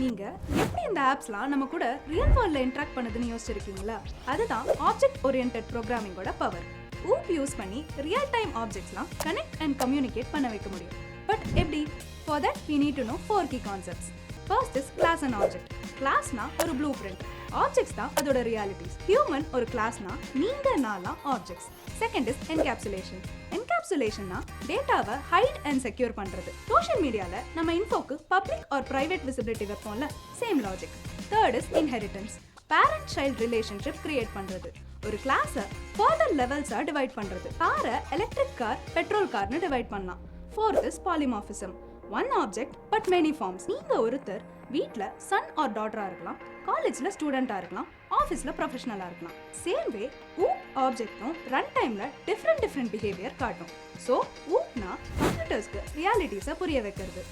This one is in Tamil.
நீங்க எப்படி இந்த ஆப்ஸ்லாம் நம்ம கூட ரியல் வேர்ல்ட்ல இன்டராக்ட் பண்ணுதுன்னு யோசிச்சிருக்கீங்களா? அதுதான் ஆப்ஜெக்ட் ஓரியன்டட் ப்ரோக்ராமிங்கோட பவர். ஊப் யூஸ் பண்ணி ரியல் டைம் ஆப்ஜெக்ட்ஸ்லாம் கனெக்ட் அண்ட் கம்யூனிகேட் பண்ண வைக்க முடியும். பட் எப்படி? For that we need to know 4 key concepts. First is class and object. கிளாஸ்னா ஒரு ப்ளூ பிரிண்ட், ஆப்ஜெக்ட்ஸ் தான் அதோட ரியாலிட்டிஸ். ஹியூமன் ஒரு கிளாஸ்னா நீங்க நான்லாம் ஆப்ஜெக்ட்ஸ். Second is encapsulation. என்கேப்சுலேஷன்னா டேட்டாவை ஹைட் அண்ட் செக்யூர் பண்றது. சோஷியல் மீடியால நம்ம இன்ஃபோக்கு பப்ளிக் ஆர் பிரைவேட் விசிபிலிட்டி வைப்போம்ல, same logic. Third is inheritance. Parent child relationship create பண்றது. ஒரு கிளாஸை ஃபர்தர் லெவல்ஸா டிவைட் பண்றது. காரை எலக்ட்ரிக் கார், பெட்ரோல் கார்னு டிவைட் பண்ணலாம். Fourth is polymorphism. One object but many forms. நீங்க ஒருத்தர் வீட்ல சன் ஆர் டாட்டரா இருக்கலாம், காலேஜ்ல ஸ்டூடெண்டா இருக்கலாம், ஆஃபீஸ்ல ப்ரொஃபஷனலா இருக்கலாம். சேம் வே ஊப் ஆப்ஜெக்ட்டும் ரன் டைம்ல டிஃப்ரெண்ட் பிஹேவியர் காட்டும். ஸோ ஊப்னா கம்ப்யூட்டர்ஸ்க்கு ரியாலிட்டிஸை புரிய வைக்கிறது.